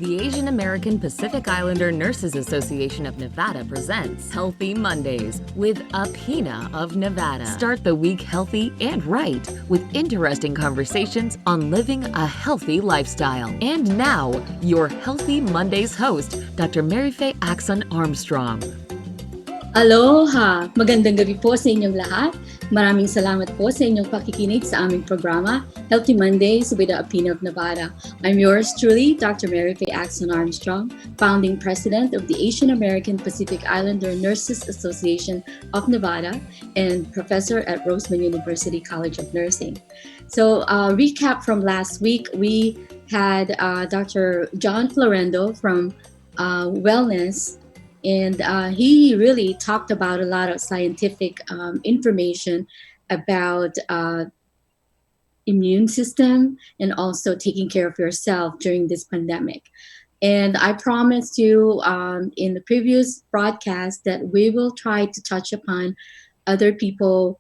The Asian American Pacific Islander Nurses Association of Nevada presents Healthy Mondays with Apina of Nevada. Start the week healthy and right with interesting conversations on living a healthy lifestyle. And now, your Healthy Mondays host, Dr. Mary Chowenhill. Aloha! Magandang gabi po sa inyong lahat. Maraming salamat po sa inyong pakikinig sa aming programa, Healthy Mondays with the Apina of Nevada. I'm yours truly, Dr. Mary Chowenhill, founding president of the Asian American Pacific Islander Nurses Association of Nevada and professor at Roseman University College of Nursing. So, recap from last week, we had Dr. John Florendo from Wellness. And he really talked about a lot of scientific information about immune system and also taking care of yourself during this pandemic. And I promised you in the previous broadcast that we will try to touch upon other people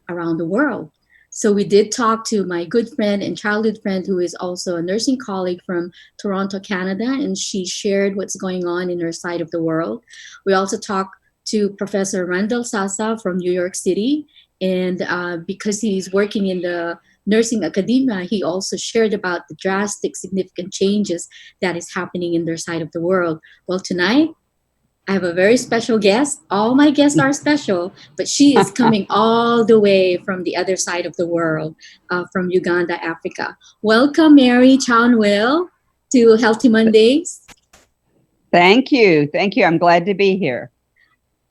around the world. So we did talk to my good friend and childhood friend who is also a nursing colleague from Toronto, Canada, and she shared what's going on in her side of the world. We also talked to Professor Randall Sasa from New York City, and because he's working in the nursing academia, he also shared about the drastic, significant changes that is happening in their side of the world. Well, tonight, I have a very special guest. All my guests are special, but she is coming all the way from the other side of the world, from Uganda, Africa. Welcome, Mary Chowenhill, to Healthy Mondays. Thank you. Thank you. I'm glad to be here.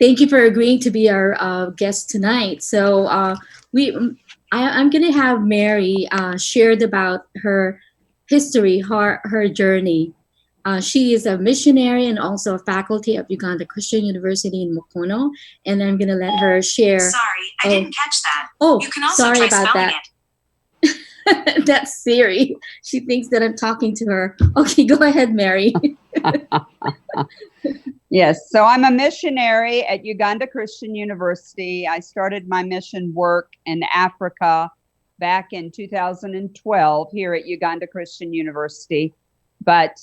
Thank you for agreeing to be our guest tonight. So I'm going to have Mary shared about her history, her journey. She is a missionary and also a faculty of Uganda Christian University in Mukono, and I'm going to let her share. Sorry, I didn't catch that. Oh, you can also sorry try about spelling that. it. That's Siri. She thinks that I'm talking to her. Okay, go ahead, Mary. Yes, so I'm a missionary at Uganda Christian University. I started my mission work in Africa back in 2012 here at Uganda Christian University. But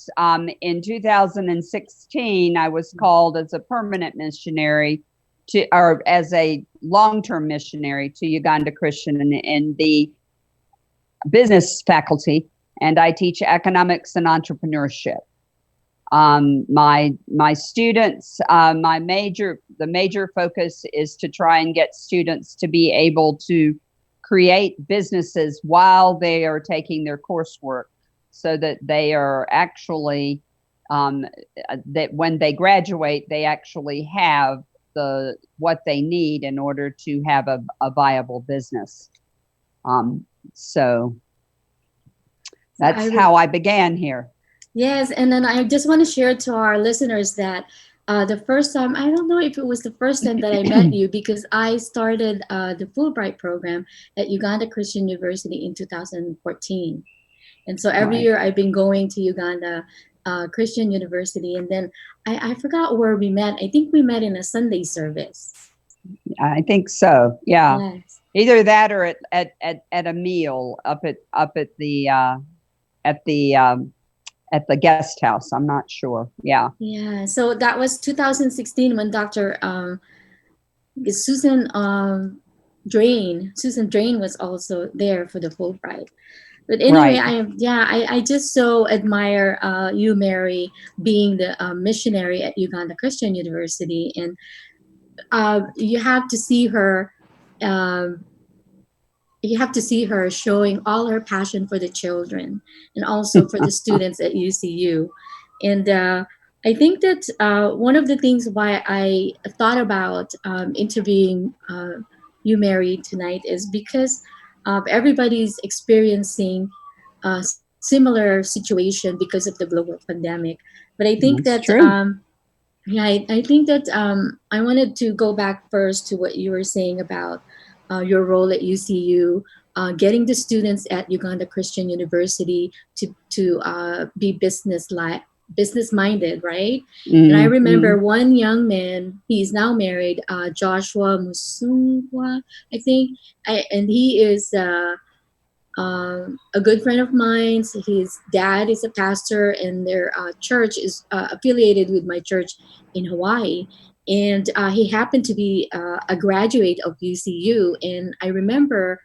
in 2016, I was called as a permanent missionary or as a long-term missionary to Uganda Christian in the business faculty, and I teach economics and entrepreneurship. My students, the major focus is to try and get students to be able to create businesses while they are taking their coursework, so that they are actually, that when they graduate, they actually have what they need in order to have a viable business. So that's how I began here. Yes, and then I just want to share to our listeners that the first time, I don't know if it was the first time that I met you, because I started the Fulbright program at Uganda Christian University in 2014. And so every year I've been going to Uganda Christian University. And then I forgot where we met. I think we met in a Sunday service. I think so. Yeah. Yes. Either that or at a meal up at the guest house. I'm not sure. Yeah. Yeah. So that was 2016 when Dr. Susan Drain was also there for the Fulbright. But anyway, right. I just so admire you, Mary, being the missionary at Uganda Christian University, and you have to see her. You have to see her showing all her passion for the children and also for the students at UCU. And I think that one of the things why I thought about interviewing you, Mary, tonight is because everybody's experiencing a similar situation because of the global pandemic. But I think That's that, true. I think that I wanted to go back first to what you were saying about your role at UCU, getting the students at Uganda Christian University to be business minded, right? And I remember one young man, he's now married, Joshua Musungwa, I think, and he is A good friend of mine, his dad is a pastor, and their church is affiliated with my church in Hawaii. And he happened to be a graduate of UCU. And I remember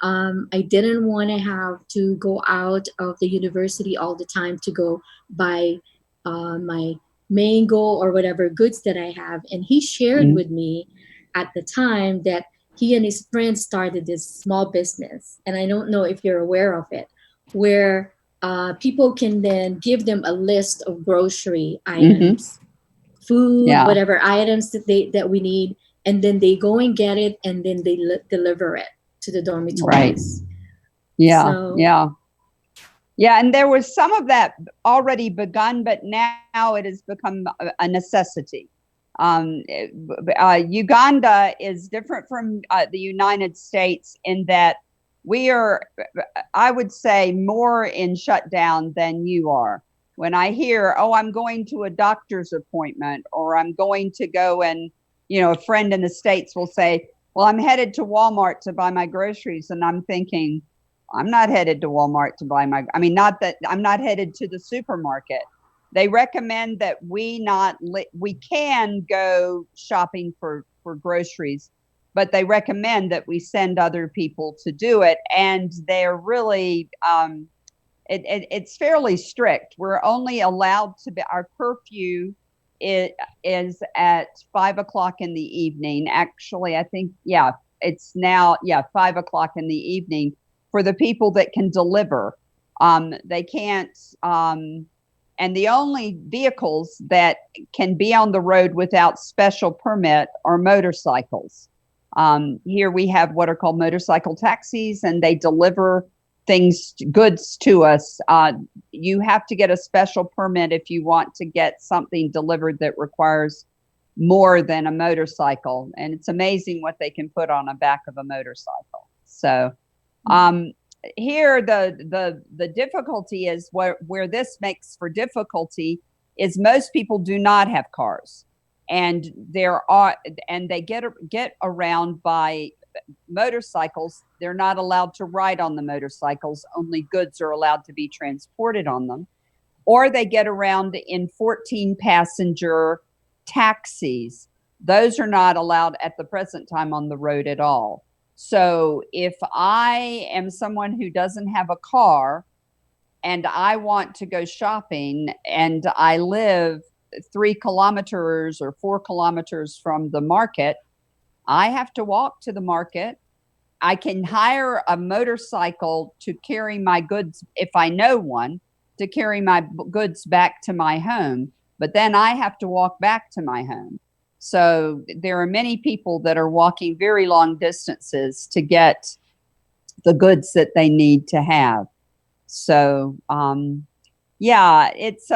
I didn't want to have to go out of the university all the time to go buy my mango or whatever goods that I have. And he shared with me at the time that he and his friends started this small business. And I don't know if you're aware of it, where people can then give them a list of grocery items, food, Yeah. whatever items that we need, and then they go and get it, and then they deliver it to the dormitories. Right. Yeah. So, Yeah. Yeah, and there was some of that already begun, but now it has become a necessity. Uganda is different from the United States in that we are, I would say, more in shutdown than you are. When I hear, oh, I'm going to a doctor's appointment, or I'm going to go and, a friend in the States will say, well, I'm headed to Walmart to buy my groceries. And I'm thinking, I'm not headed to Walmart to buy not that I'm not headed to the supermarket. They recommend that we can go shopping for groceries, but they recommend that we send other people to do it. And they're really, it's fairly strict. We're only allowed to be, our curfew is at 5 o'clock in the evening. Actually, I think, it's now, 5 o'clock in the evening for the people that can deliver. They can't, and the only vehicles that can be on the road without special permit are motorcycles. Here we have what are called motorcycle taxis, and they deliver goods to us. You have to get a special permit if you want to get something delivered that requires more than a motorcycle. And it's amazing what they can put on the back of a motorcycle. So, here the difficulty is where this makes for difficulty is most people do not have cars, and they get around by motorcycles. They're not allowed to ride on the motorcycles. Only goods are allowed to be transported on them, or they get around in 14 passenger taxis. Those are not allowed at the present time on the road at all. So if I am someone who doesn't have a car and I want to go shopping and I live 3 kilometers or 4 kilometers from the market, I have to walk to the market. I can hire a motorcycle to carry my goods, if I know one, to carry my goods back to my home. But then I have to walk back to my home. So there are many people that are walking very long distances to get the goods that they need to have. So, it's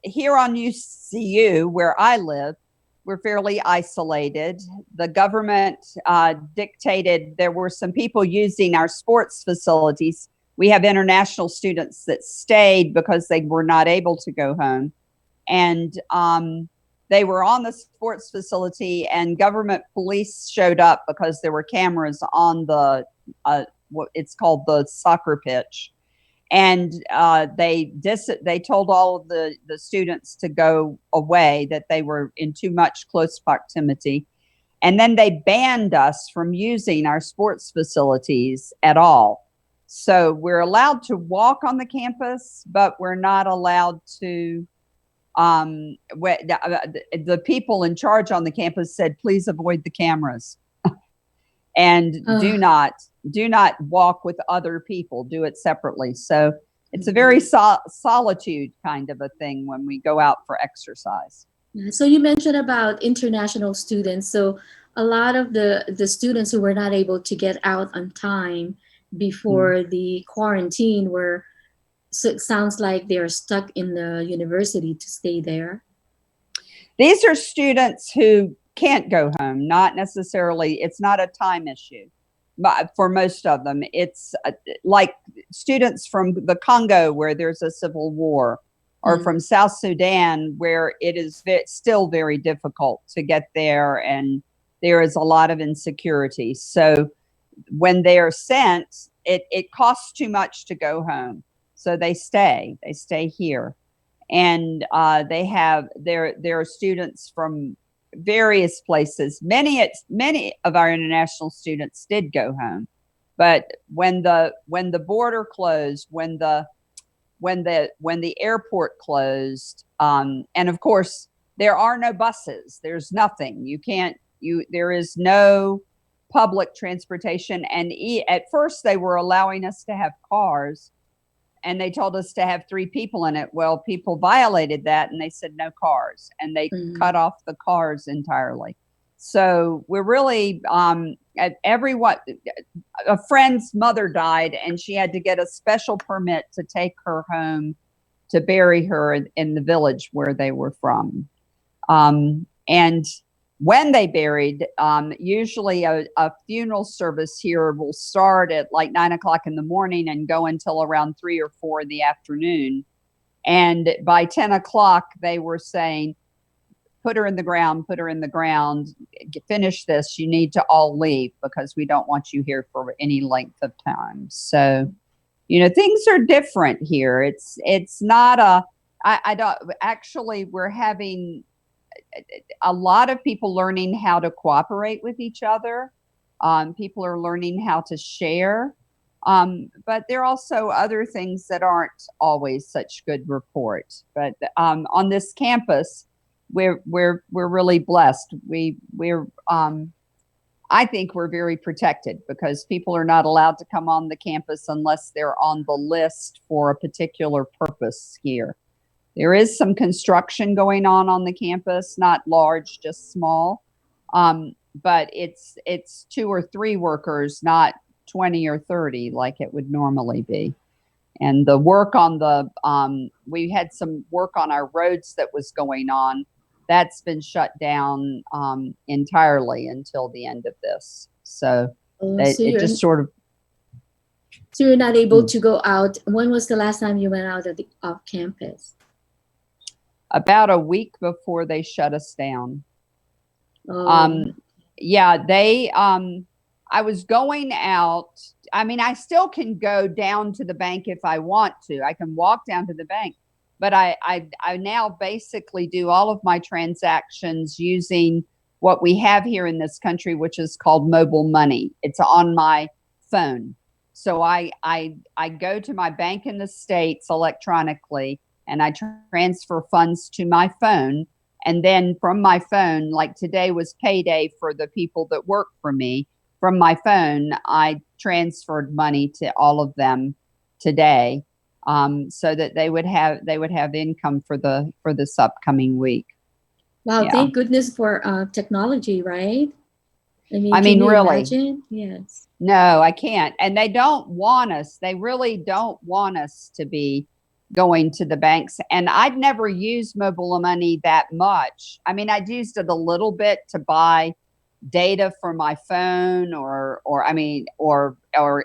here on UCU where I live, we're fairly isolated. The government dictated there were some people using our sports facilities. We have international students that stayed because they were not able to go home. And they were on the sports facility, and government police showed up because there were cameras on the what it's called the soccer pitch, and they told all of the students to go away, that they were in too much close proximity, and then they banned us from using our sports facilities at all. So we're allowed to walk on the campus, but we're not allowed to. The people in charge on the campus said, please avoid the cameras and do not walk with other people, do it separately. So it's a very solitude kind of a thing when we go out for exercise. So you mentioned about international students. So a lot of the students who were not able to get out on time before the quarantine were, so it sounds like they're stuck in the university to stay there. These are students who can't go home, not necessarily, it's not a time issue. But for most of them, it's like students from the Congo where there's a civil war, or from South Sudan where it is still very difficult to get there and there is a lot of insecurity. So when they are sent, it costs too much to go home, so they stay here. And there are students from various places. Many of our international students did go home, but when the border closed, when the airport closed, and of course there are no buses, there's nothing, there is no public transportation. And at first they were allowing us to have cars, and they told us to have 3 people in it. Well, people violated that, and they said no cars, and they cut off the cars entirely. So we're really a friend's mother died, and she had to get a special permit to take her home to bury her in the village where they were from. And when they buried, usually a funeral service here will start at like 9 o'clock in the morning and go until around 3 or 4 in the afternoon. And by 10 o'clock, they were saying, put her in the ground, finish this. You need to all leave because we don't want you here for any length of time. So, things are different here. It's not I don't, actually, we're having a lot of people learning how to cooperate with each other. People are learning how to share. But there are also other things that aren't always such good report. But on this campus, we're really blessed. I think we're very protected because people are not allowed to come on the campus unless they're on the list for a particular purpose here. There is some construction going on the campus, not large, just small. But it's 2 or 3 workers, not 20 or 30 like it would normally be. And the work on we had some work on our roads that was going on. That's been shut down entirely until the end of this. So it just sort of. So you're not able to go out. When was the last time you went out off campus? About a week before they shut us down. Oh. Yeah, I was going out. I mean, I still can go down to the bank if I want to. I can walk down to the bank, but I now basically do all of my transactions using what we have here in this country, which is called mobile money. It's on my phone. So I go to my bank in the States electronically, and I transfer funds to my phone. And then from my phone, like today was payday for the people that work for me, from my phone, I transferred money to all of them today, so that they would have income for this upcoming week. Wow, Yeah. Thank goodness for technology, right? I mean, can you really imagine? Yes. No, I can't. And they really don't want us to be going to the banks. And I'd never used mobile money that much. I mean, I'd used it a little bit to buy data for my phone or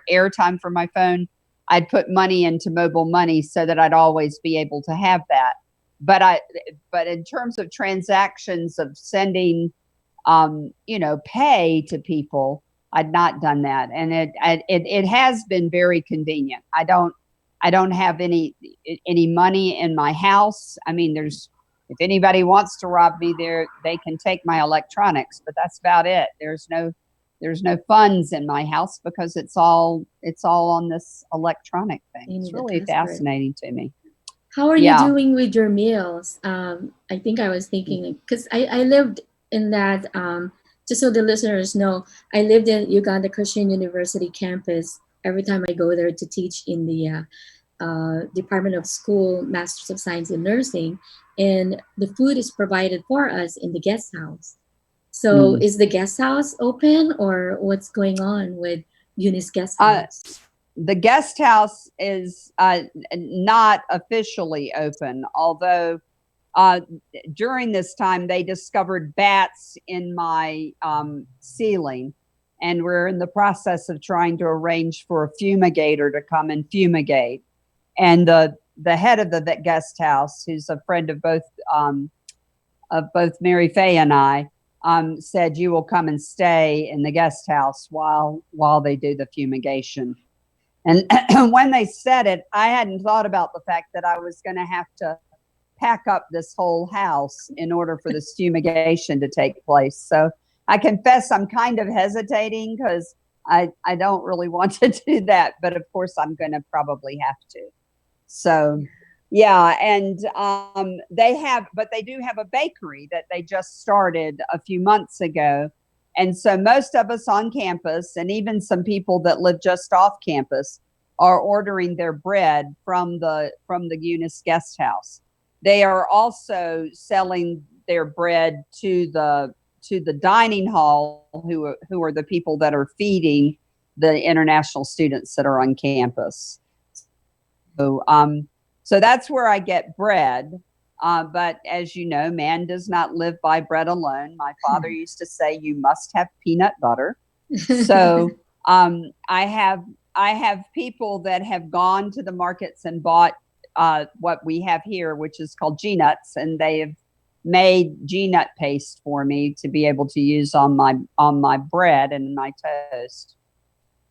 airtime for my phone. I'd put money into mobile money so that I'd always be able to have that. But in terms of transactions of sending, pay to people, I'd not done that. And it has been very convenient. I don't have any money in my house. I mean, if anybody wants to rob me, they can take my electronics, but that's about it. There's no funds in my house because it's all on this electronic thing. It's really fascinating to me. How are you doing with your meals? I think I was thinking, because I lived in that, just so the listeners know, I lived in Uganda Christian University campus. Every time I go there to teach in the Department of School, Masters of Science in Nursing, and the food is provided for us in the guest house. So is the guest house open, or what's going on with Eunice guest house? The guest house is not officially open, although during this time they discovered bats in my ceiling, and we're in the process of trying to arrange for a fumigator to come and fumigate. And the head of the guest house, who's a friend of both Mary Faye and I, said, you will come and stay in the guest house while they do the fumigation. And when they said it, I hadn't thought about the fact that I was going to have to pack up this whole house in order for this fumigation to take place. So I confess I'm kind of hesitating because I don't really want to do that. But of course, I'm going to probably have to. So, yeah. And they do have a bakery that they just started a few months ago. And so most of us on campus, and even some people that live just off campus, are ordering their bread from the Eunice Guest House. They are also selling their bread to the dining hall, who are the people that are feeding the international students that are on campus. So that's where I get bread. But as you know, man does not live by bread alone. My father used to say, "You must have peanut butter." So I have people that have gone to the markets and bought what we have here, which is called G-nuts, and they have made G-nut paste for me to be able to use on my bread and my toast.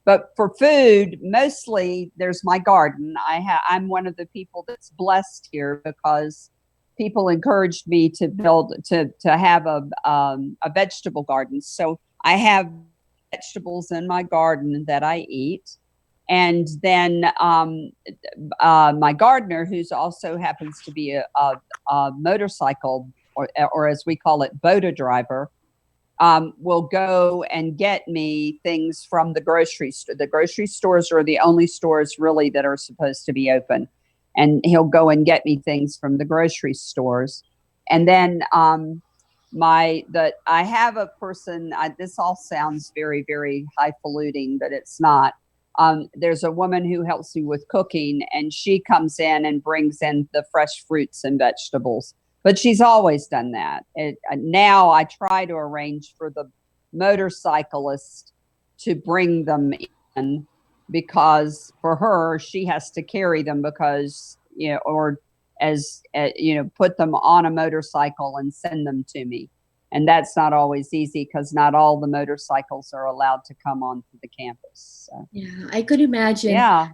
But for food, mostly there's my garden. I'm one of the people that's blessed here because people encouraged me to have a vegetable garden. So I have vegetables in my garden that I eat. And then my gardener, who's also happens to be a motorcycle, or as we call it, boda driver, will go and get me things from the grocery store. The grocery stores are the only stores really that are supposed to be open. And he'll go and get me things from the grocery stores. And then I have a person, this all sounds very, very highfalutin, but it's not. There's a woman who helps me with cooking, and she comes in and brings in the fresh fruits and vegetables. But she's always done that. Now I try to arrange for the motorcyclist to bring them in, because for her, she has to carry them because, or put them on a motorcycle and send them to me. And that's not always easy because not all the motorcycles are allowed to come onto the campus. So. Yeah, I could imagine. Yeah.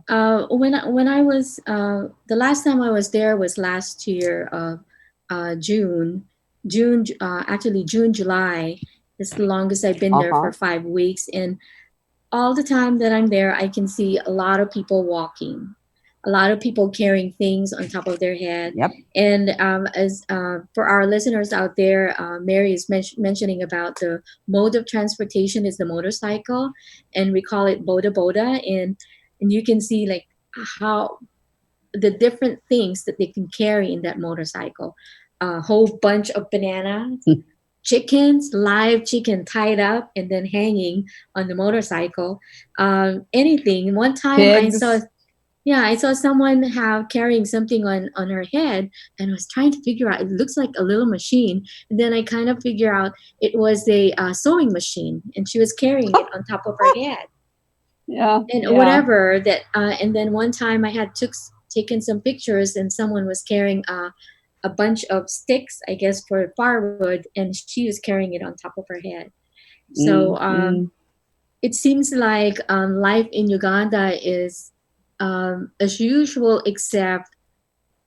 When I was the last time I was there was last year, June, actually June, July. It's the longest I've been there for 5 weeks, and all the time that I'm there, I can see a lot of people walking, a lot of people carrying things on top of their head. Yep. And as for our listeners out there, Mary is mentioning about the mode of transportation is the motorcycle, and we call it boda boda, and you can see like how the different things that they can carry in that motorcycle. A whole bunch of bananas, chickens, live chicken tied up and then hanging on the motorcycle. Anything. One time Pigs. I saw someone carrying something on her head, and I was trying to figure out. It looks like a little machine, and then I kind of figure out it was a sewing machine, and she was carrying it on top of her head. Yeah. And whatever that. And then one time I had taken some pictures, and someone was carrying a bunch of sticks, I guess, for firewood, and she was carrying it on top of her head. So it seems like life in Uganda is as usual, except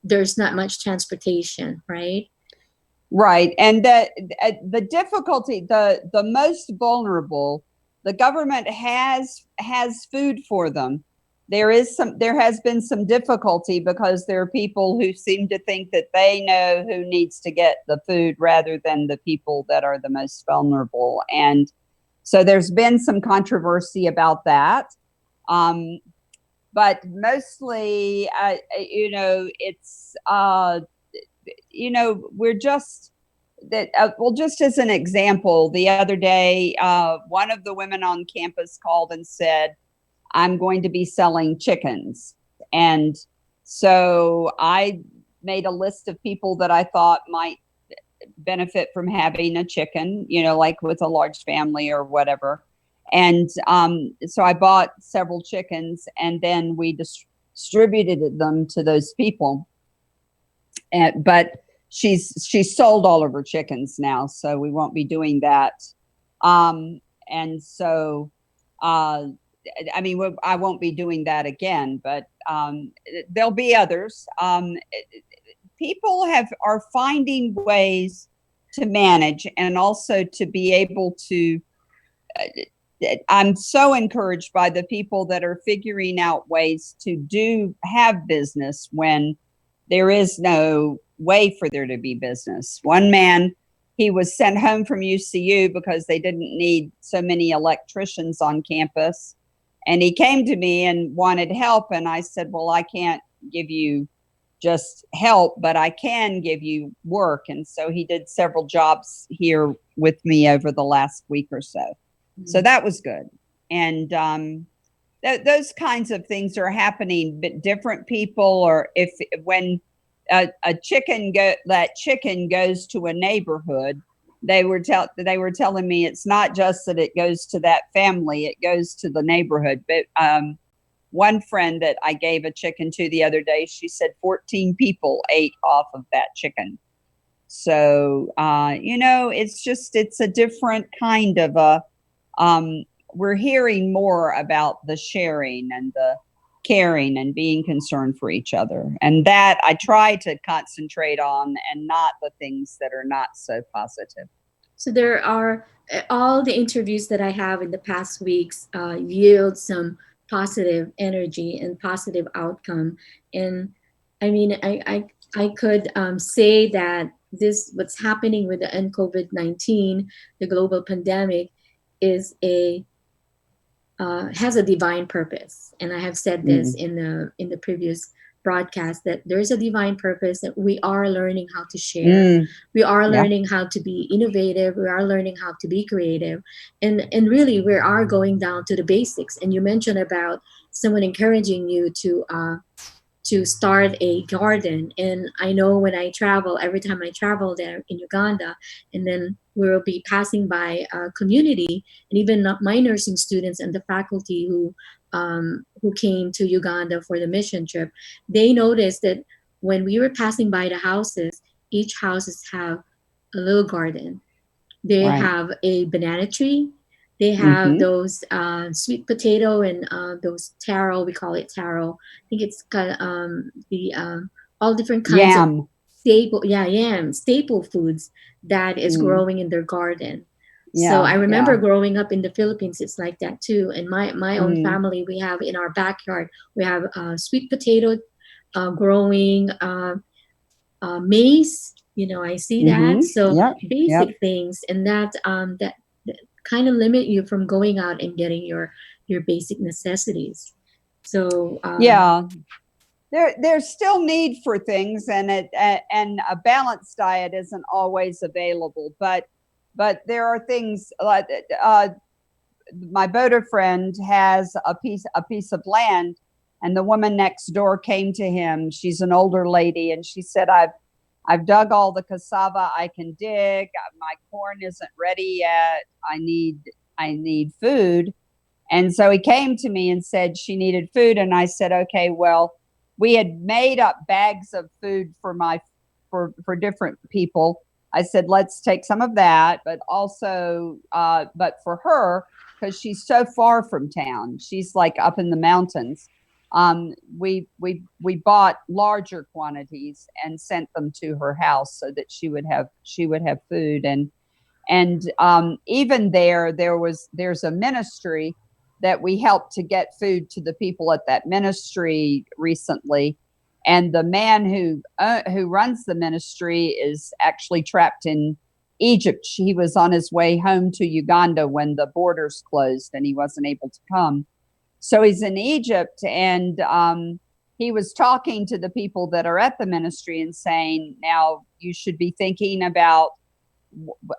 there's not much transportation, right? Right. And the difficulty, the most vulnerable, the government has food for them. There has been some difficulty because there are people who seem to think that they know who needs to get the food rather than the people that are the most vulnerable. And so there's been some controversy about that. But mostly, it's, we're just that. Well, just as an example, the other day, one of the women on campus called and said, "I'm going to be selling chickens." And so I made a list of people that I thought might benefit from having a chicken, like with a large family or whatever. And so I bought several chickens, and then we distributed them to those people. But she's sold all of her chickens now, so we won't be doing that. And so I mean, I won't be doing that again, but there'll be others. People are finding ways to manage and also to be able to. I'm so encouraged by the people that are figuring out ways to have business when there is no way for there to be business. One man, he was sent home from UCU because they didn't need so many electricians on campus. And he came to me and wanted help. And I said, well, I can't give you just help, but I can give you work. And so he did several jobs here with me over the last week or so. Mm-hmm. So that was good. And those kinds of things are happening, but different people, or when that chicken goes to a neighborhood, they were telling me it's not just that it goes to that family, it goes to the neighborhood. But one friend that I gave a chicken to the other day, she said 14 people ate off of that chicken. So, it's a different kind of we're hearing more about the sharing and the caring and being concerned for each other. And that I try to concentrate on, and not the things that are not so positive. So there are all the interviews that I have in the past weeks yield some positive energy and positive outcome. And I mean, I could say that what's happening with the COVID-19, the global pandemic, is has a divine purpose. And I have said this in the previous broadcast, that there's a divine purpose, that we are learning how to share. We are learning how to be innovative. We are learning how to be creative. And really, we are going down to the basics. And you mentioned about someone encouraging you to start a garden. And I know when I travel, every time I travel there in Uganda, and then we will be passing by a community, and even my nursing students and the faculty who came to Uganda for the mission trip, they noticed that when we were passing by the houses, each houses have a little garden. They have a banana tree. They have those sweet potato and those taro. We call it taro. I think it's got all different kinds of staple foods that is growing in their garden. So I remember growing up in the Philippines, it's like that too. And my own family, we have in our backyard, we have sweet potato growing, maize. I see that. So basic things, and that kind of limit you from going out and getting your basic necessities. So there's still need for things, and a balanced diet isn't always available, but there are things like my boater friend has a piece of land, and the woman next door came to him. She's an older lady, and she said, I've dug all the cassava I can dig. My corn isn't ready yet. I need food. And so he came to me and said she needed food. And I said, okay, well, we had made up bags of food for different people. I said, let's take some of that, but also, but for her, because she's so far from town, she's like up in the mountains. We bought larger quantities and sent them to her house so that she would have food. And even there's a ministry that we helped to get food to the people at that ministry recently. And the man who runs the ministry is actually trapped in Egypt. He was on his way home to Uganda when the borders closed and he wasn't able to come. So he's in Egypt, and he was talking to the people that are at the ministry and saying, now you should be thinking about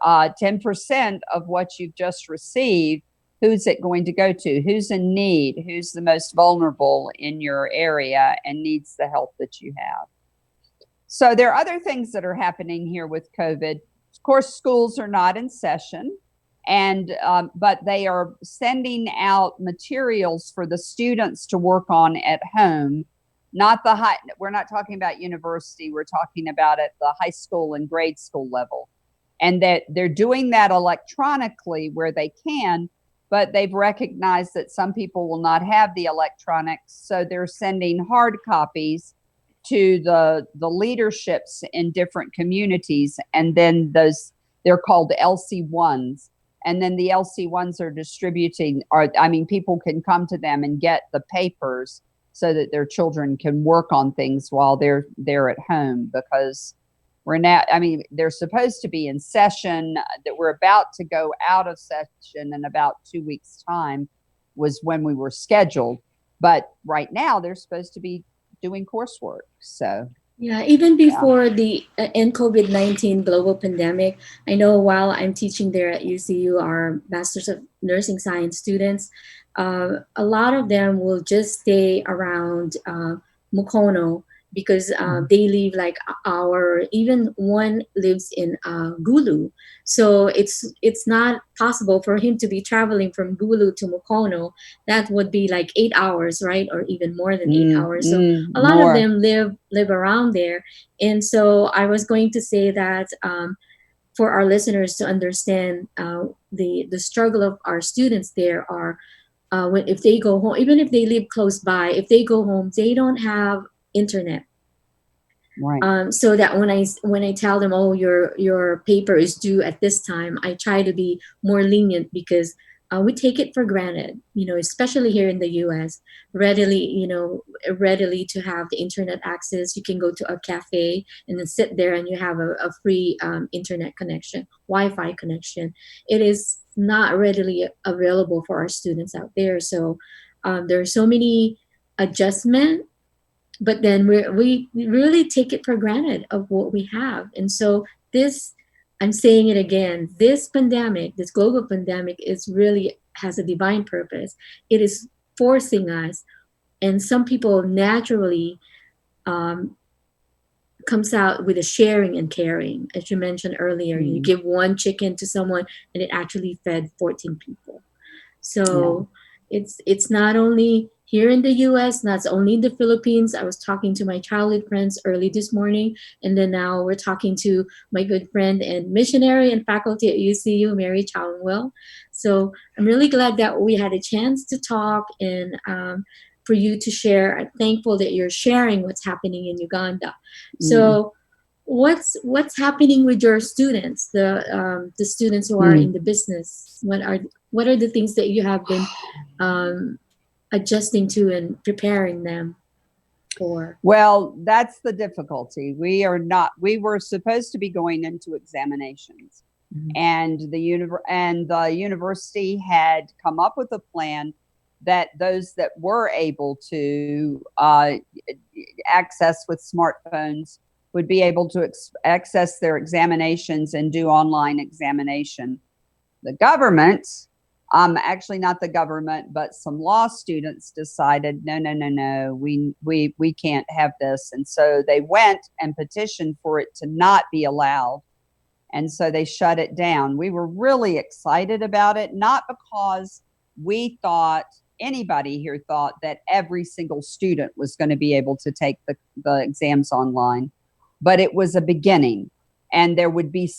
10% of what you've just received. Who's it going to go to? Who's in need? Who's the most vulnerable in your area and needs the help that you have? So there are other things that are happening here with COVID. Of course, schools are not in session. But they are sending out materials for the students to work on at home. We're not talking about university. We're talking about at the high school and grade school level, and that they're doing that electronically where they can. but they've recognized that some people will not have the electronics, so they're sending hard copies to the leaderships in different communities, and then they're called LC1s, and then the LC1s are distributing, people can come to them and get the papers so that their children can work on things while they're at home, because they're supposed to be in session, that we're about to go out of session in about 2 weeks' time was when we were scheduled. But right now they're supposed to be doing coursework. So yeah, even before the COVID-19 global pandemic, I know while I'm teaching there at UCU, our Masters of Nursing Science students, a lot of them will just stay around Mukono, because they live like even one lives in Gulu. So it's not possible for him to be traveling from Gulu to Mukono. That would be like 8 hours, right? Or even more than 8 hours. So a lot of them live around there. And so I was going to say that for our listeners to understand the struggle of our students there are if they go home, even if they live close by, if they go home, they don't have internet. Right. So that when I tell them, oh, your paper is due at this time, I try to be more lenient, because we take it for granted, especially here in the U.S. Readily to have the internet access. You can go to a cafe and then sit there and you have a free internet connection, Wi-Fi connection. It is not readily available for our students out there. So there are so many adjustments, but then we really take it for granted of what we have. And so I'm saying it again, this pandemic, this global pandemic, has a divine purpose. It is forcing us, and some people naturally comes out with a sharing and caring. As you mentioned earlier, you give one chicken to someone and it actually fed 14 people. So it's not only here in the US, not only in the Philippines. I was talking to my childhood friends early this morning, and then now we're talking to my good friend and missionary and faculty at UCU, Mary Chowenhill. So I'm really glad that we had a chance to talk, and for you to share. I'm thankful that you're sharing what's happening in Uganda. So what's happening with your students, the students who are in the business? What are the things that you have been adjusting to and preparing them for? Well, that's the difficulty. We were supposed to be going into examinations, and the university had come up with a plan that those that were able to access with smartphones would be able to access their examinations and do online examination. The government, actually not the government, but some law students decided, no, we can't have this. And so they went and petitioned for it to not be allowed. And so they shut it down. We were really excited about it, not because we thought, anybody here thought that every single student was going to be able to take the exams online, but it was a beginning. And there would be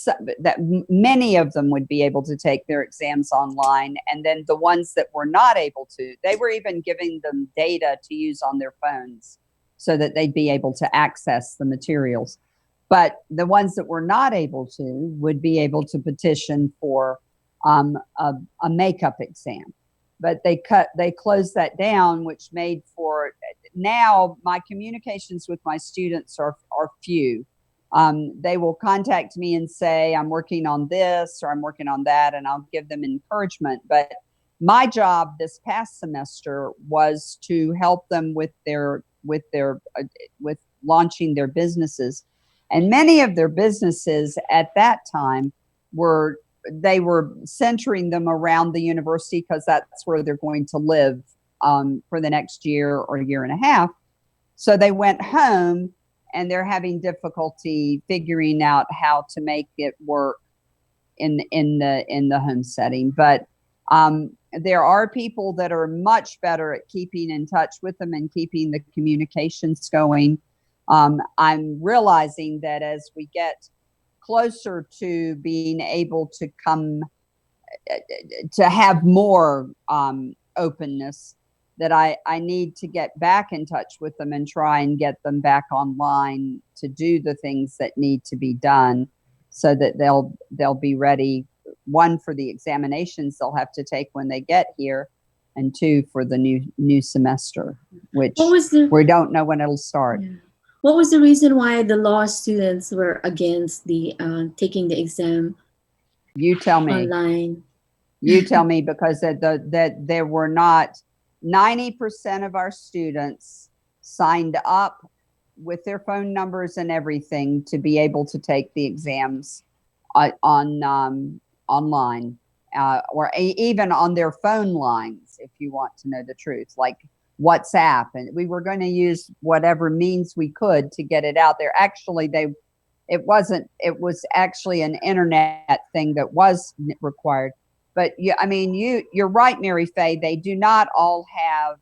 many of them would be able to take their exams online. And then the ones that were not able to, they were even giving them data to use on their phones so that they'd be able to access the materials. But the ones that were not able to would be able to petition for a makeup exam. But they closed that down, which made for, now my communications with my students are few. They will contact me and say, I'm working on this or I'm working on that, and I'll give them encouragement. But my job this past semester was to help them with launching their businesses. And many of their businesses at that time were centering them around the university, because that's where they're going to live for the next year or year and a half. So they went home, and they're having difficulty figuring out how to make it work in the home setting. But there are people that are much better at keeping in touch with them and keeping the communications going. I'm realizing that as we get closer to being able to come to have more openness, that I need to get back in touch with them and try and get them back online to do the things that need to be done, so that they'll be ready, one, for the examinations they'll have to take when they get here, and two, for the new semester, which we don't know when it'll start. Yeah. What was the reason why the law students were against the taking the exam? You tell me. Online. You tell me, because that there were not 90% of our students signed up with their phone numbers and everything to be able to take the exams online, or even on their phone lines, if you want to know the truth, like WhatsApp. And we were going to use whatever means we could to get it out there. Actually, it was actually an internet thing that was required. But yeah, I mean, you're right, Mary Faye. They do not all have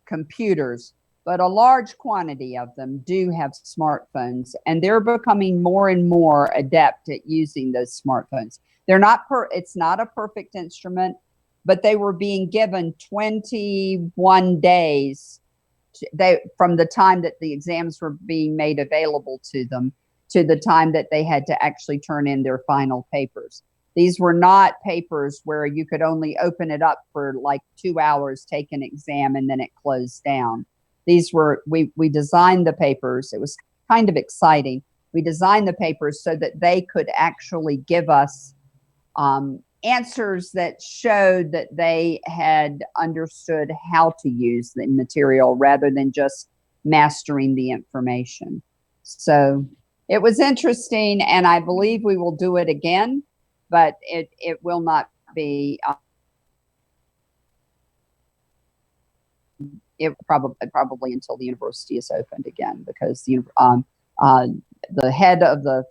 computers, but a large quantity of them do have smartphones, and they're becoming more and more adept at using those smartphones. They're not it's not a perfect instrument, but they were being given 21 days from the time that the exams were being made available to them to the time that they had to actually turn in their final papers. These were not papers where you could only open it up for like 2 hours, take an exam, and then it closed down. These were, we designed the papers. It was kind of exciting. We designed the papers so that they could actually give us answers that showed that they had understood how to use the material rather than just mastering the information. So it was interesting, and I believe we will do it again, but it will not be. It probably until the university is opened again, because the head of the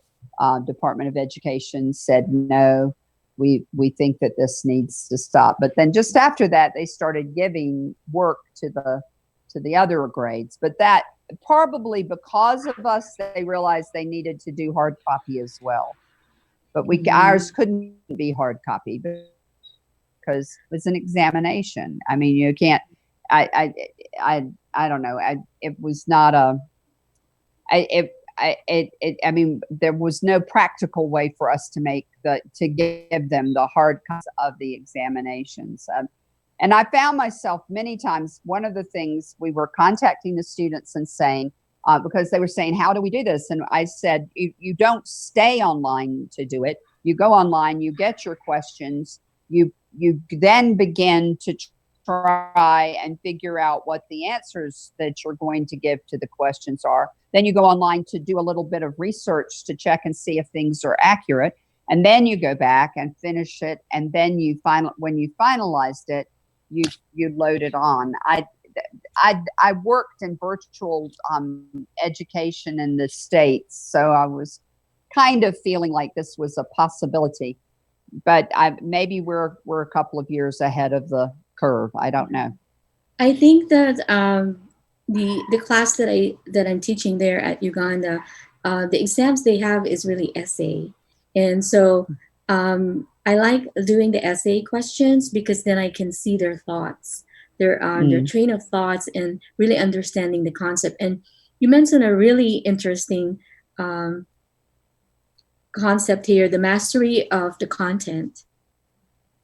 Department of Education said no. We think that this needs to stop. But then just after that, they started giving work to the other grades. But that probably because of us, they realized they needed to do hard copy as well. But ours couldn't be hard copy because it was an examination. I mean, you can't. I don't know. It was not a. I mean, there was no practical way for us to give them the hard copies of the examinations. And I found myself many times, one of the things, we were contacting the students and saying, because they were saying, how do we do this? And I said, you don't stay online to do it. You go online, you get your questions, you then begin to try and figure out what the answers that you're going to give to the questions are. Then you go online to do a little bit of research to check and see if things are accurate. And then you go back and finish it. And then when you finalized it, you load it on. I worked in virtual education in the States, so I was kind of feeling like this was a possibility. But maybe we're a couple of years ahead of the curve. I don't know. I think that the class that I'm teaching there at Uganda, the exams they have is really essay, and so I like doing the essay questions because then I can see their thoughts, their train of thoughts, and really understanding the concept. And you mentioned a really interesting concept here: the mastery of the content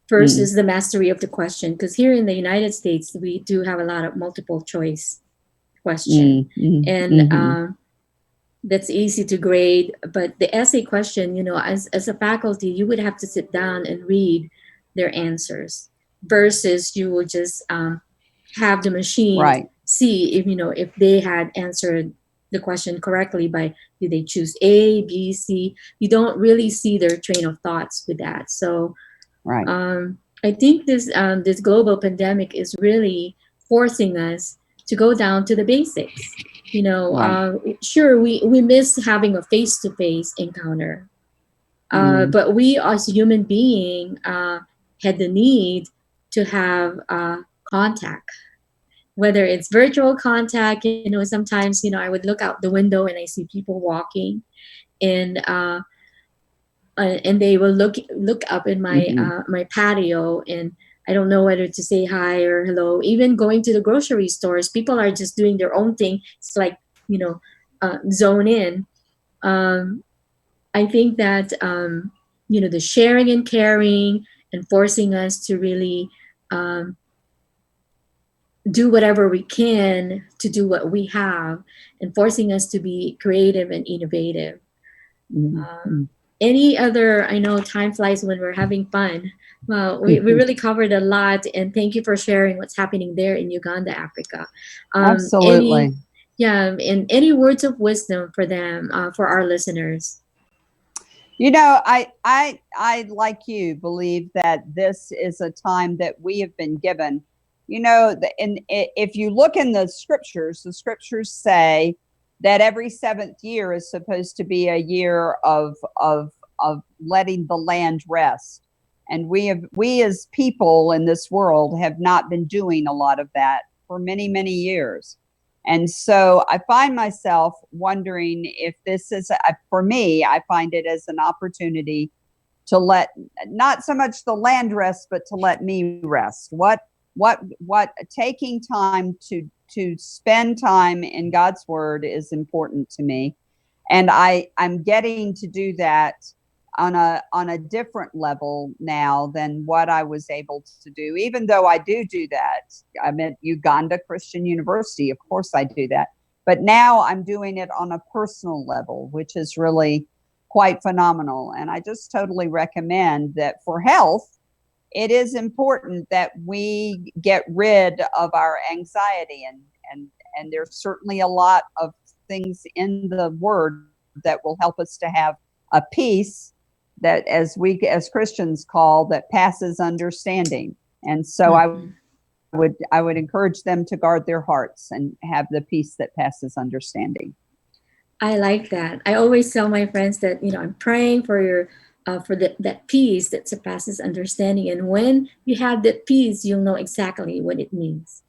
versus the mastery of the question. Because here in the United States, we do have a lot of multiple choice question, and that's easy to grade. But the essay question, as a faculty, you would have to sit down and read their answers, versus you will just have the machine see if they had answered the question correctly by, did they choose A, B, C? You don't really see their train of thoughts with that. So I think this global pandemic is really forcing us to go down to the basics. Sure, we miss having a face-to-face encounter, but we as human being had the need to have contact, whether it's virtual contact. Sometimes I would look out the window and I see people walking, and and they will look up in my Mhm. my patio, and I don't know whether to say hi or hello. Even going to the grocery stores, people are just doing their own thing. It's like, zone in. Um, I think that the sharing and caring and forcing us to really um, do whatever we can to do what we have, and forcing us to be creative and innovative. Mhm. Any other, I know time flies when we're having fun. Well, we really covered a lot, and thank you for sharing what's happening there in Uganda, Africa. Any, Absolutely. yeah, and any words of wisdom for them, for our listeners? I like you believe that this is a time that we have been given. If you look in the scriptures say that every seventh year is supposed to be a year of letting the land rest, and we as people in this world have not been doing a lot of that for many years. And so I find myself wondering if this is, for me, I find it as an opportunity to let not so much the land rest, but to let me rest. What taking time to spend time in God's word is important to me. And I'm getting to do that on a different level now than what I was able to do. Even though I do that, I'm at Uganda Christian University. Of course, I do that, but now I'm doing it on a personal level, which is really quite phenomenal. And I just totally recommend that for health. It is important that we get rid of our anxiety, and there's certainly a lot of things in the word that will help us to have a peace that, as we as Christians call, that passes understanding. And so Mhm. I would encourage them to guard their hearts and have the peace that passes understanding. I like that. I always tell my friends that, I'm praying for your for that peace that surpasses understanding. And when you have that peace, you'll know exactly what it means.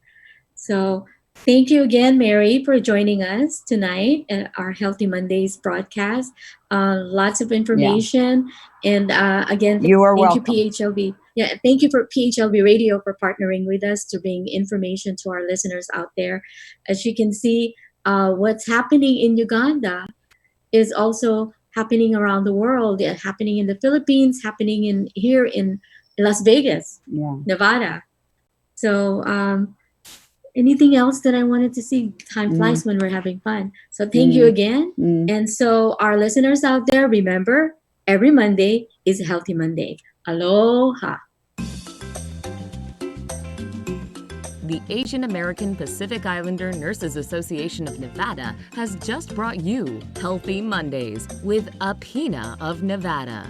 So thank you again, Mary, for joining us tonight at our Healthy Mondays broadcast. Lots of Yeah, information. And again, you are thank you, welcome. PHLB. Yeah, thank you for PHLB Radio for partnering with us to bring information to our listeners out there. As you can see, what's happening in Uganda is also happening around the world, happening in the Philippines, happening in here in Las Vegas, Yeah. Nevada. So anything else that I wanted to see? Time Mm, flies when we're having fun. So thank you mm, again. mm. And so our listeners out there, remember, every Monday is a healthy Monday. Aloha. The Asian American Pacific Islander Nurses Association of Nevada has just brought you Healthy Mondays with Apina of Nevada.